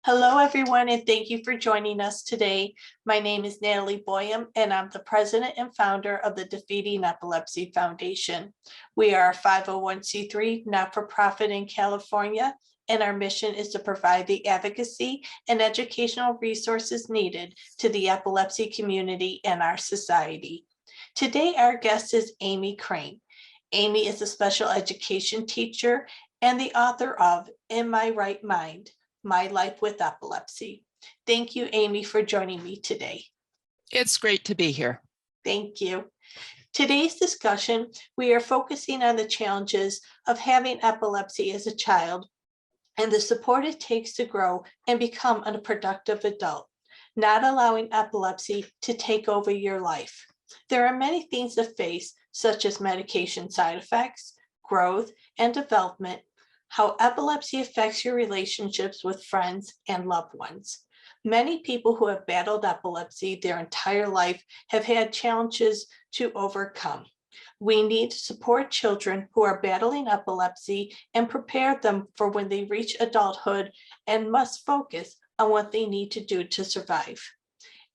Hello, everyone, and thank you for joining us today. My name is Natalie Boyum, and I'm the president and founder of the Defeating Epilepsy Foundation. We are a 501c3 not-for-profit in California, and our mission is to provide the advocacy and educational resources needed to the epilepsy community and our society. Today, our guest is Amy Crane. Amy is a special education teacher and the author of In My Right Mind, My Life with Epilepsy. Thank you, Amy, for joining me today. It's great to be here. Thank you. Today's discussion, we are focusing on the challenges of having epilepsy as a child and the support it takes to grow and become a productive adult, not allowing epilepsy to take over your life. There are many things to face, such as medication side effects, growth, and development, how epilepsy affects your relationships with friends and loved ones. Many people who have battled epilepsy their entire life have had challenges to overcome. We need to support children who are battling epilepsy and prepare them for when they reach adulthood and must focus on what they need to do to survive.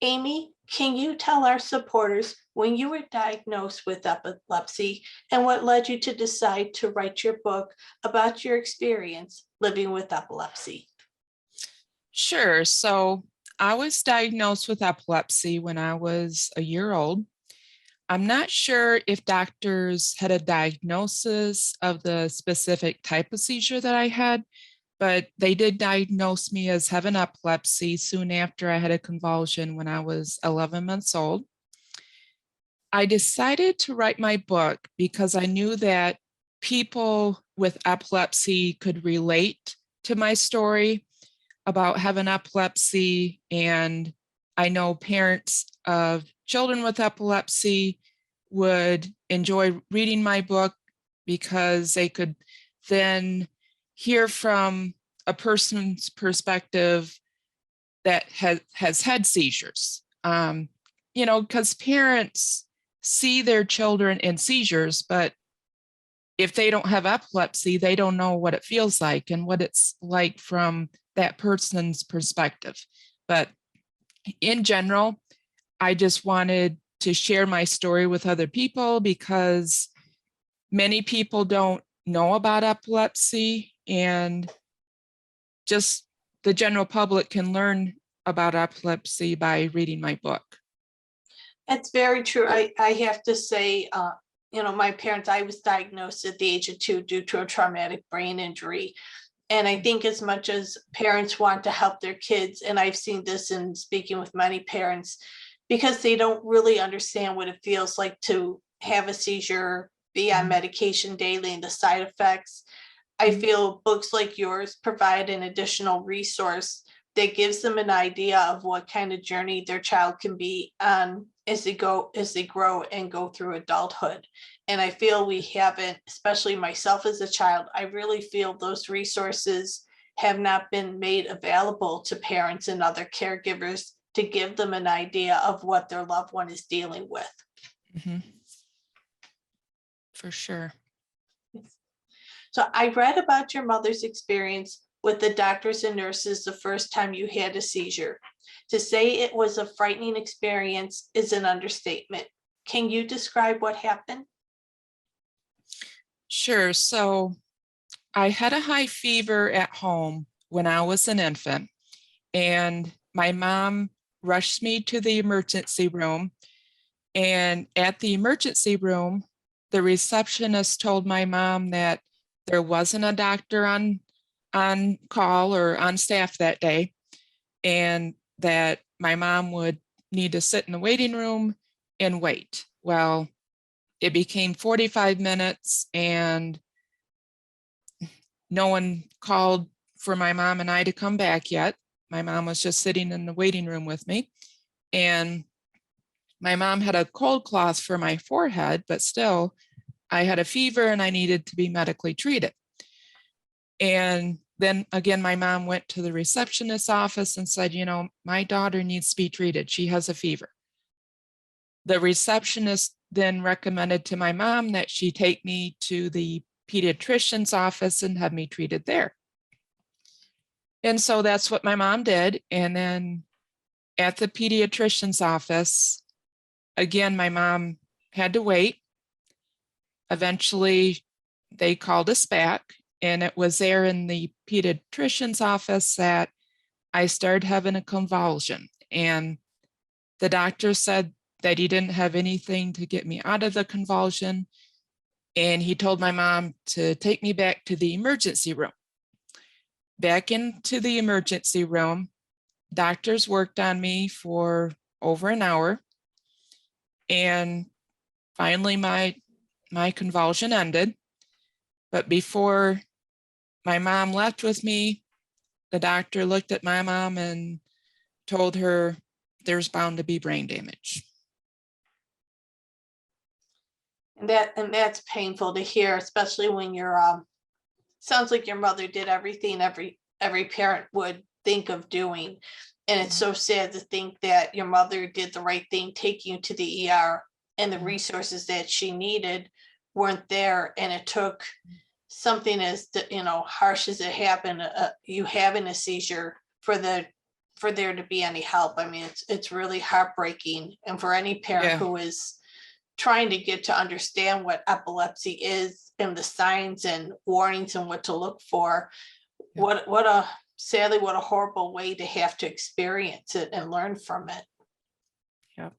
Amy, can you tell our supporters when you were diagnosed with epilepsy and what led you to decide to write your book about your experience living with epilepsy? Sure. So I was diagnosed with epilepsy when I was a year old. I'm not sure if doctors had a diagnosis of the specific type of seizure that I had, but they did diagnose me as having epilepsy soon after I had a convulsion when I was 11 months old. I decided to write my book because I knew that people with epilepsy could relate to my story about having epilepsy, and I know parents of children with epilepsy would enjoy reading my book because they could then hear from a person's perspective that has had seizures. Because parents see their children in seizures, but if they don't have epilepsy, they don't know what it feels like and what it's like from that person's perspective. But in general, I just wanted to share my story with other people because many people don't know about epilepsy, and just the general public can learn about epilepsy by reading my book. It's very true. I have to say, my parents, I was diagnosed at the age of 2 due to a traumatic brain injury. And I think as much as parents want to help their kids, and I've seen this in speaking with many parents, because they don't really understand what it feels like to have a seizure, be on medication daily, and the side effects. I feel books like yours provide an additional resource that gives them an idea of what kind of journey their child can be on as they grow and go through adulthood. And I feel we haven't, especially myself as a child, I really feel those resources have not been made available to parents and other caregivers to give them an idea of what their loved one is dealing with. Mm-hmm. For sure. So I read about your mother's experience with the doctors and nurses the first time you had a seizure. To say it was a frightening experience is an understatement. Can you describe what happened? Sure. So I had a high fever at home when I was an infant, and my mom rushed me to the emergency room. And at the emergency room, the receptionist told my mom that there wasn't a doctor on call or on staff that day, and that my mom would need to sit in the waiting room and wait. Well, it became 45 minutes and no one called for my mom and I to come back yet. My mom was just sitting in the waiting room with me. And my mom had a cold cloth for my forehead, but still I had a fever and I needed to be medically treated. And then again, my mom went to the receptionist's office and said, my daughter needs to be treated. She has a fever. The receptionist then recommended to my mom that she take me to the pediatrician's office and have me treated there. And so that's what my mom did. And then at the pediatrician's office, again, my mom had to wait. Eventually, they called us back, and it was there in the pediatrician's office that I started having a convulsion. And the doctor said that he didn't have anything to get me out of the convulsion. And he told my mom to take me back to the emergency room. Back into the emergency room, doctors worked on me for over an hour. And finally, my convulsion ended. But before my mom left with me, the doctor looked at my mom and told her there's bound to be brain damage. And that's painful to hear, especially when you're sounds like your mother did everything every parent would think of doing. And it's so sad to think that your mother did the right thing, taking you to the ER, and the resources that she needed weren't there. And it took something as harsh as it happened, you having a seizure, for there to be any help. I mean, it's really heartbreaking. And for any parent who is trying to get to understand what epilepsy is and the signs and warnings and what to look for, what a sadly, what a horrible way to have to experience it and learn from it. Yep.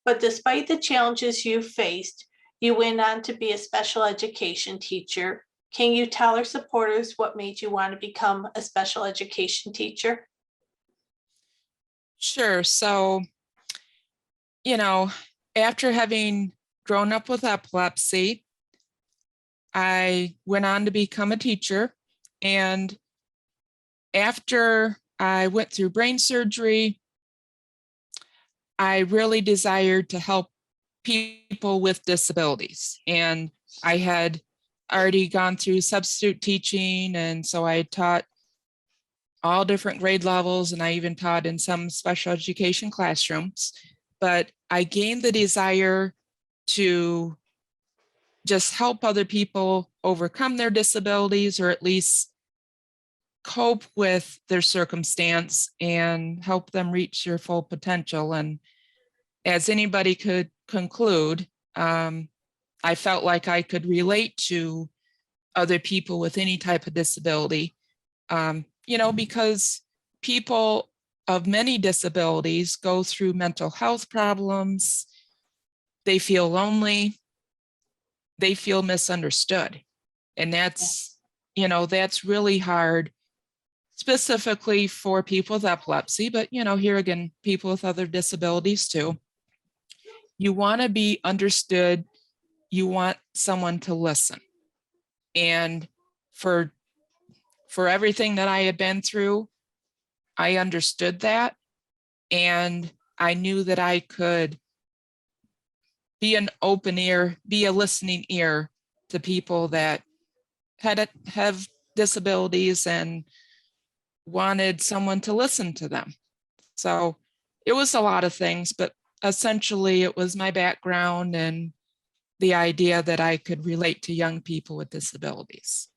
But despite the challenges you faced, you went on to be a special education teacher. Can you tell our supporters what made you want to become a special education teacher? Sure. So, after having grown up with epilepsy, I went on to become a teacher. And after I went through brain surgery, I really desired to help people with disabilities. And I had already gone through substitute teaching. And so I taught all different grade levels, and I even taught in some special education classrooms. But I gained the desire to just help other people overcome their disabilities, or at least cope with their circumstance and help them reach their full potential. And as anybody could conclude, I felt like I could relate to other people with any type of disability, because people of many disabilities go through mental health problems. They feel lonely. They feel misunderstood. And that's really hard, specifically for people with epilepsy, but, here again, people with other disabilities too. You want to be understood. You want someone to listen. And for everything that I had been through, I understood that. And I knew that I could be an open ear, be a listening ear to people that have disabilities and wanted someone to listen to them. So it was a lot of things, but essentially it was my background and the idea that I could relate to young people with disabilities.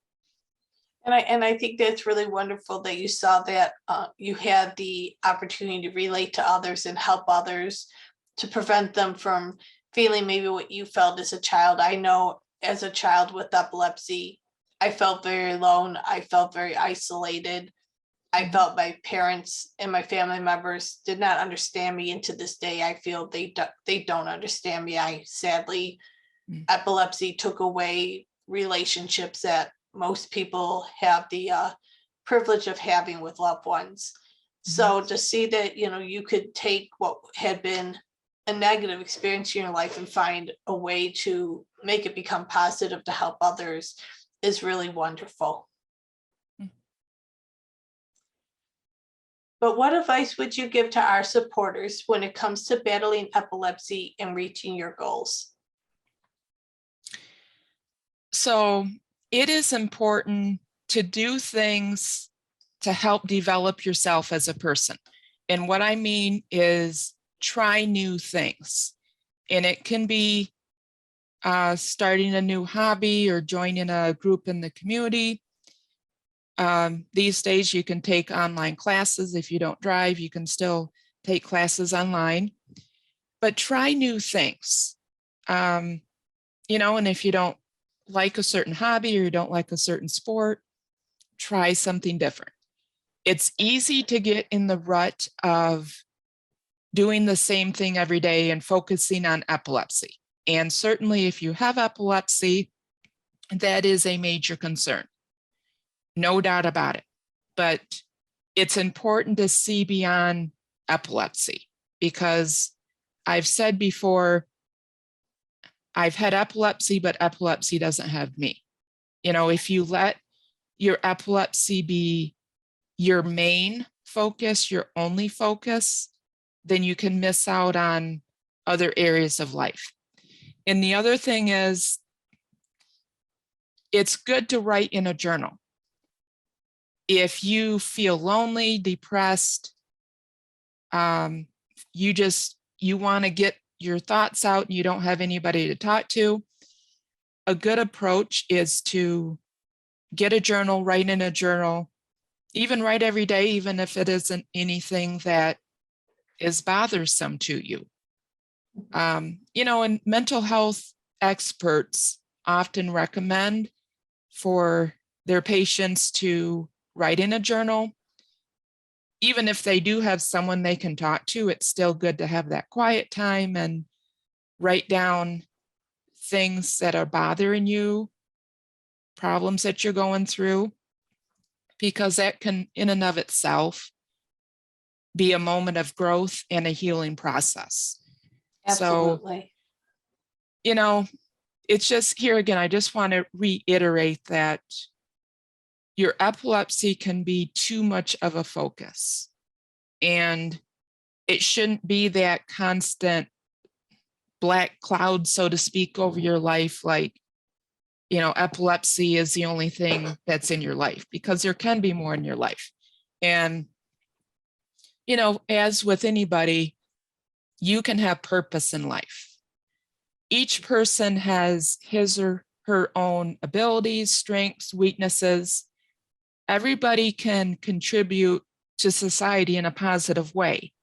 And I think that's really wonderful that you saw that you had the opportunity to relate to others and help others, to prevent them from feeling maybe what you felt as a child. I know as a child with epilepsy, I felt very alone. I felt very isolated. I felt my parents and my family members did not understand me. And to this day, I feel they don't understand me. Sadly, epilepsy took away relationships that most people have the privilege of having with loved ones. So to see that, you could take what had been a negative experience in your life and find a way to make it become positive to help others is really wonderful. But what advice would you give to our supporters when it comes to battling epilepsy and reaching your goals? So it is important to do things to help develop yourself as a person. And what I mean is try new things. And it can be starting a new hobby or joining a group in the community. These days you can take online classes. If you don't drive, you can still take classes online, but try new things. And if you don't like a certain hobby or you don't like a certain sport, try something different. It's easy to get in the rut of doing the same thing every day and focusing on epilepsy. And certainly if you have epilepsy, that is a major concern. No doubt about it. But it's important to see beyond epilepsy, because I've said before, I've had epilepsy, but epilepsy doesn't have me. If you let your epilepsy be your main focus, your only focus, then you can miss out on other areas of life. And the other thing is, it's good to write in a journal. If you feel lonely, depressed, you want to get your thoughts out and you don't have anybody to talk to, a good approach is to get a journal, write in a journal, even write every day, even if it isn't anything that is bothersome to you. And mental health experts often recommend for their patients to write in a journal. Even if they do have someone they can talk to, it's still good to have that quiet time and write down things that are bothering you, problems that you're going through, because that can, in and of itself, be a moment of growth and a healing process. Absolutely. So, it's just, here again, I just want to reiterate that your epilepsy can be too much of a focus, and it shouldn't be that constant black cloud, so to speak, over your life. Like, epilepsy is the only thing that's in your life, because there can be more in your life. And, as with anybody, you can have purpose in life. Each person has his or her own abilities, strengths, weaknesses. Everybody can contribute to society in a positive way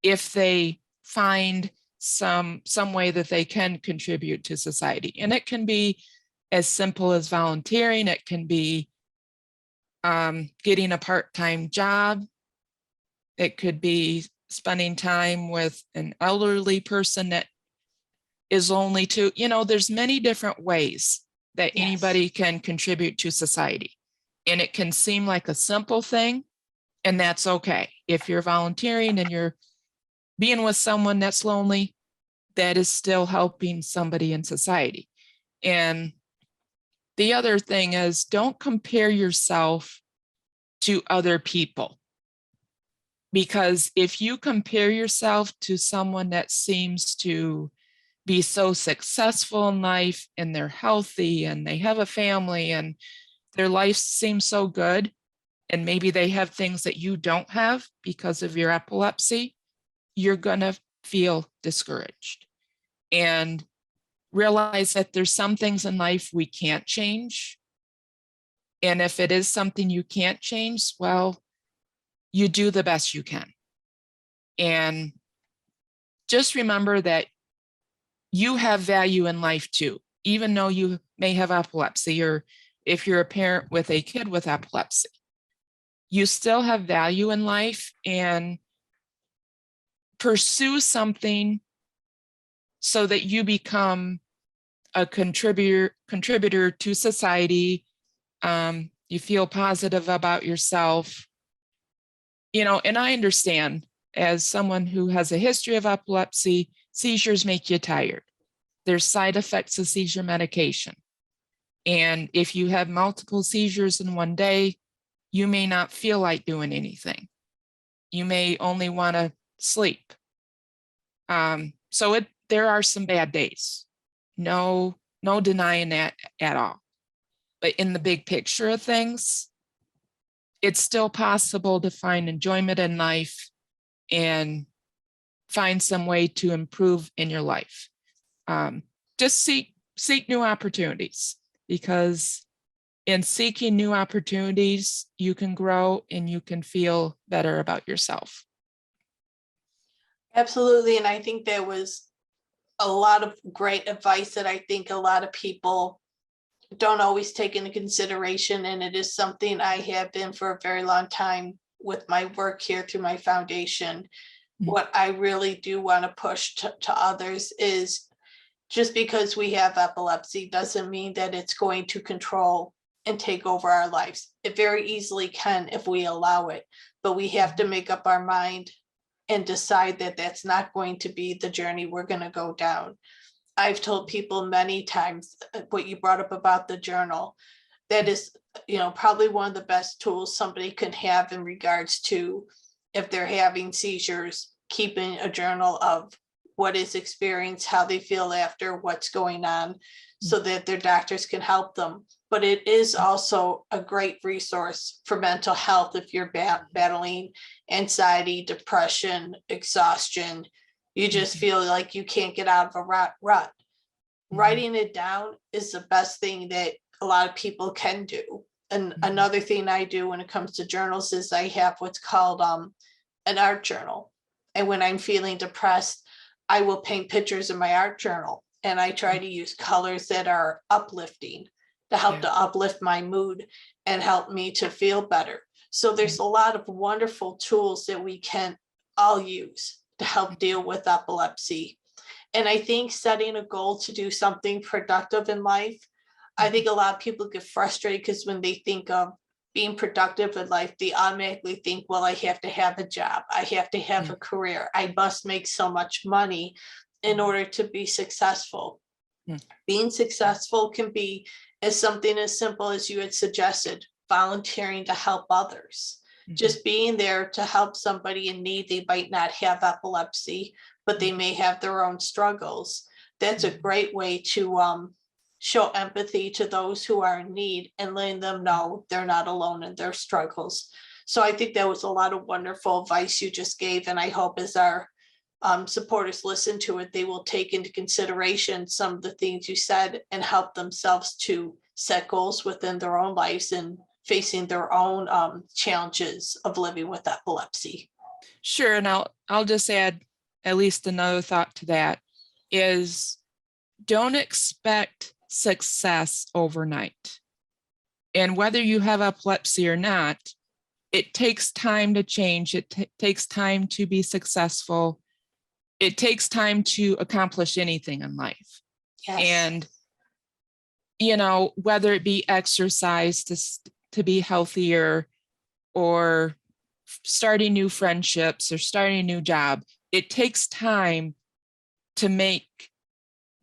if they find some way that they can contribute to society. And it can be as simple as volunteering. It can be getting a part-time job. It could be spending time with an elderly person that is only to, there's many different ways that anybody can contribute to society. And it can seem like a simple thing, and that's okay. If you're volunteering and you're being with someone that's lonely, that is still helping somebody in society. And the other thing is, don't compare yourself to other people. Because if you compare yourself to someone that seems to be so successful in life, and they're healthy and they have a family and their life seems so good, and maybe they have things that you don't have because of your epilepsy, you're going to feel discouraged. And realize that there's some things in life we can't change. And if it is something you can't change, well, you do the best you can. And just remember that you have value in life too, even though you may have epilepsy, or if you're a parent with a kid with epilepsy, you still have value in life, and pursue something so that you become a contributor to society. You feel positive about yourself, and I understand, as someone who has a history of epilepsy, seizures make you tired. There's side effects of seizure medication. And if you have multiple seizures in one day, you may not feel like doing anything. You may only want to sleep. So there are some bad days. No denying that at all. But in the big picture of things, it's still possible to find enjoyment in life and find some way to improve in your life. Just seek new opportunities, because in seeking new opportunities, you can grow and you can feel better about yourself. Absolutely. And I think there was a lot of great advice that I think a lot of people don't always take into consideration. And it is something I have been for a very long time with my work here through my foundation. What I really do want to push to others is just because we have epilepsy doesn't mean that it's going to control and take over our lives. It very easily can if we allow it, but we have to make up our mind and decide that that's not going to be the journey we're going to go down. I've told people many times what you brought up about the journal. That is, probably one of the best tools somebody can have in regards to if they're having seizures, keeping a journal of what is experienced, how they feel after, what's going on, so that their doctors can help them. But it is also a great resource for mental health if you're battling anxiety, depression, exhaustion. You just feel like you can't get out of a rut. Writing it down is the best thing that a lot of people can do. And another thing I do when it comes to journals is I have what's called an art journal. And when I'm feeling depressed, I will paint pictures in my art journal. And I try to use colors that are uplifting to help to uplift my mood and help me to feel better. So there's a lot of wonderful tools that we can all use to help deal with epilepsy. And I think setting a goal to do something productive in life, I think a lot of people get frustrated because when they think of being productive in life, they automatically think, well, I have to have a job. I have to have a career. I must make so much money in order to be successful. Being successful can be as something as simple as you had suggested, volunteering to help others. Just being there to help somebody in need. They might not have epilepsy, but they may have their own struggles. That's a great way to show empathy to those who are in need and letting them know they're not alone in their struggles. So I think that was a lot of wonderful advice you just gave. And I hope as our supporters listen to it, they will take into consideration some of the things you said and help themselves to set goals within their own lives and facing their own challenges of living with epilepsy. Sure. And I'll just add at least another thought to that is don't expect success overnight. And whether you have epilepsy or not, it takes time to change. It takes time to be successful. It takes time to accomplish anything in life. Yes. And, whether it be exercise to be healthier or starting new friendships or starting a new job, it takes time to make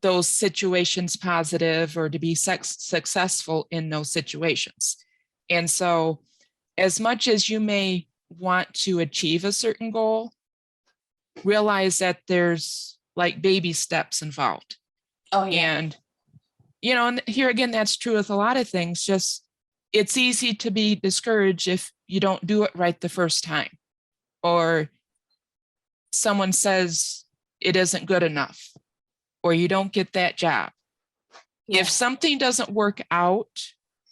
those situations positive or to be successful in those situations. And so as much as you may want to achieve a certain goal, realize that there's like baby steps involved. Oh, yeah. And, and here again, that's true with a lot of things. Just it's easy to be discouraged if you don't do it right the first time, or someone says it isn't good enough, or you don't get that job. Yeah. If something doesn't work out,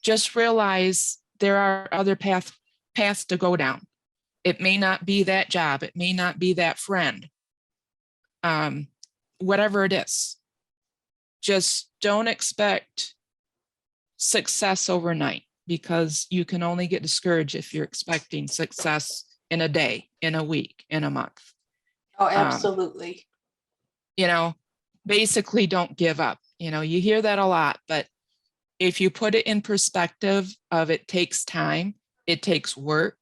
just realize there are other paths to go down. It may not be that job. It may not be that friend. Whatever it is, just don't expect success overnight, because you can only get discouraged if you're expecting success in a day, in a week, in a month. Oh, absolutely. Basically don't give up. You hear that a lot, but if you put it in perspective of it takes time, it takes work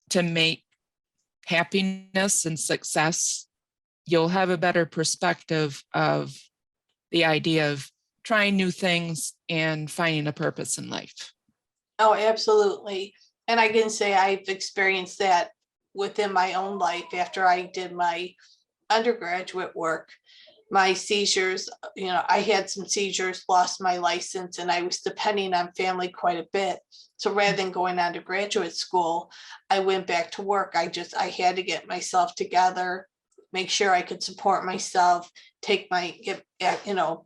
to make happiness and success, you'll have a better perspective of the idea of trying new things and finding a purpose in life. Oh, absolutely. And I can say I've experienced that within my own life after I did my undergraduate work. My seizures, I had some seizures, lost my license, and I was depending on family quite a bit. So rather than going on to graduate school, I went back to work. I had to get myself together, make sure I could support myself, be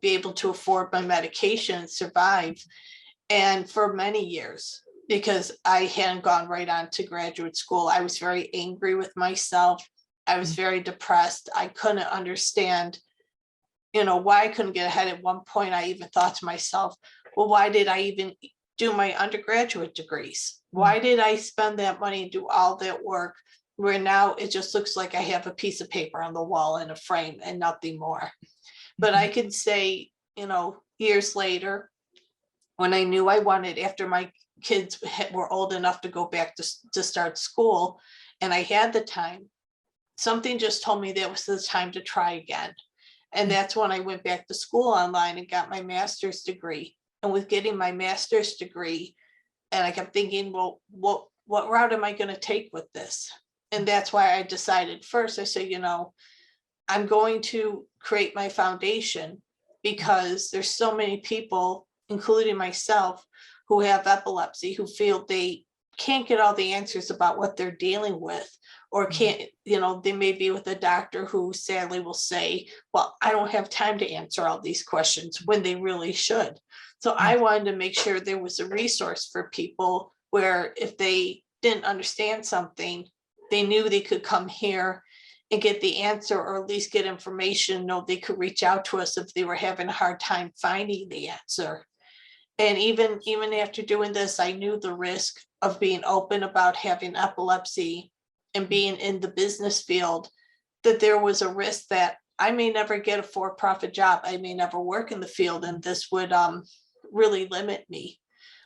able to afford my medication and survive. And for many years, because I hadn't gone right on to graduate school, I was very angry with myself. I was very depressed. I couldn't understand, why I couldn't get ahead. At one point, I even thought to myself, well, why did I even do my undergraduate degrees? Why did I spend that money and do all that work where now it just looks like I have a piece of paper on the wall in a frame and nothing more? But I could say, years later, when I knew I wanted, after my kids were old enough to go back to start school, and I had the time, something just told me that was the time to try again. And that's when I went back to school online and got my master's degree. And with getting my master's degree, and I kept thinking, well, what route am I going to take with this? And that's why I decided first, I said, I'm going to create my foundation because there's so many people, including myself, who have epilepsy, who feel they can't get all the answers about what they're dealing with, or can't, they may be with a doctor who sadly will say, well, I don't have time to answer all these questions, when they really should. So I wanted to make sure there was a resource for people where if they didn't understand something, they knew they could come here and get the answer, or at least get information. No, they could reach out to us if they were having a hard time finding the answer. And even after doing this, I knew the risk of being open about having epilepsy and being in the business field, that there was a risk that I may never get a for-profit job. I may never work in the field, and this would really limit me.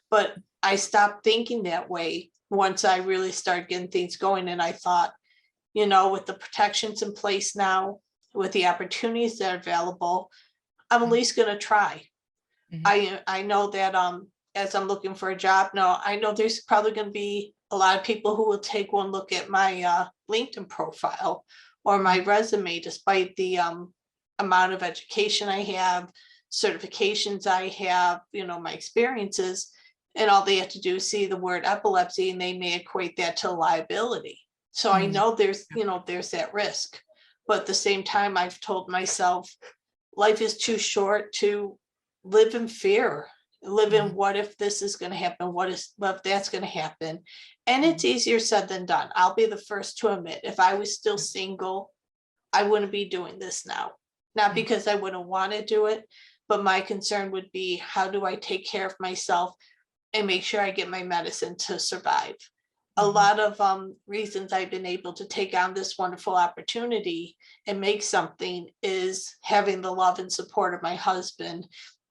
But I stopped thinking that way once I really started getting things going. And I thought, with the protections in place now, with the opportunities that are available, I'm at least going to try. I know that as I'm looking for a job now, I know there's probably going to be a lot of people who will take one look at my LinkedIn profile or my resume, despite the amount of education I have, certifications I have, my experiences, and all they have to do is see the word epilepsy and they may equate that to liability. So I know there's that risk, but at the same time, I've told myself life is too short to live in fear, live in what if this is going to happen, what if that's going to happen. And it's easier said than done. I'll be the first to admit, if I was still single, I wouldn't be doing this now. Not because I wouldn't want to do it, but my concern would be, how do I take care of myself and make sure I get my medicine to survive? A lot of reasons I've been able to take on this wonderful opportunity and make something is having the love and support of my husband,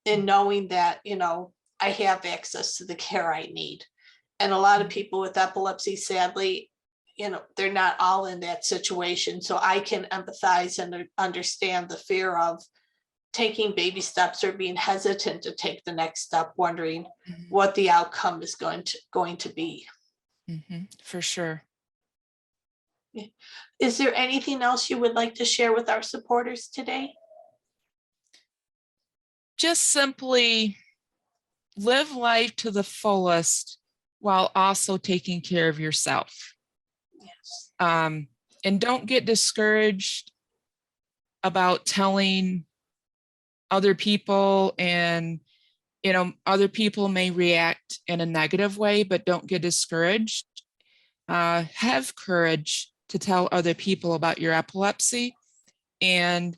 and knowing that, I have access to the care I need. And a lot of people with epilepsy, sadly, they're not all in that situation. So I can empathize and understand the fear of taking baby steps or being hesitant to take the next step, wondering what the outcome is going to be. For sure. Is there anything else you would like to share with our supporters today? Just simply live life to the fullest while also taking care of yourself. Yes. And don't get discouraged about telling other people, and other people may react in a negative way, but don't get discouraged. Have courage to tell other people about your epilepsy. And,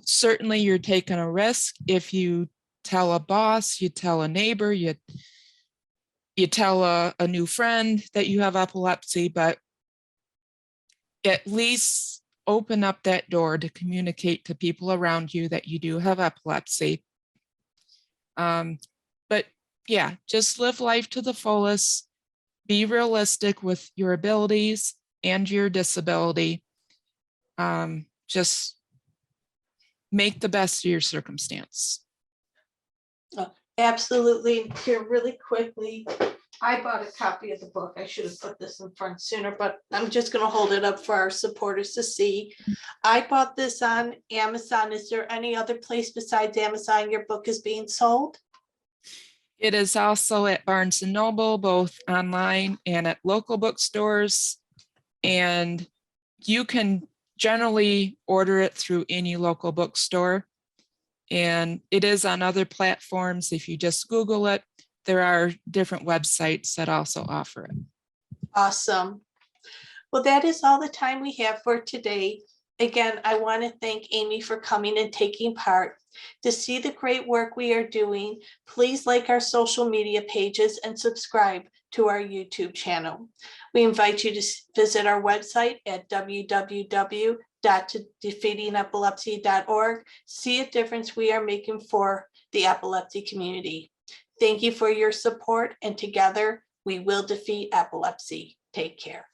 certainly you're taking a risk if you tell a boss, you tell a neighbor, you tell a new friend that you have epilepsy, but at least open up that door to communicate to people around you that you do have epilepsy. But yeah, just live life to the fullest. Be realistic with your abilities and your disability. Just make the best of your circumstance. Absolutely. Here, really quickly, I bought a copy of the book. I should have put this in front sooner, but I'm just going to hold it up for our supporters to see. I bought this on Amazon. Is there any other place besides Amazon your book is being sold? It is also at Barnes & Noble, both online and at local bookstores. And you can generally order it through any local bookstore. And it is on other platforms. If you just Google it, there are different websites that also offer it. Awesome. Well, that is all the time we have for today. Again, I want to thank Amy for coming and taking part. To see the great work we are doing, please like our social media pages and subscribe to our YouTube channel. We invite you to visit our website at www.defeatingepilepsy.org. See a difference we are making for the epilepsy community. Thank you for your support, and together we will defeat epilepsy. Take care.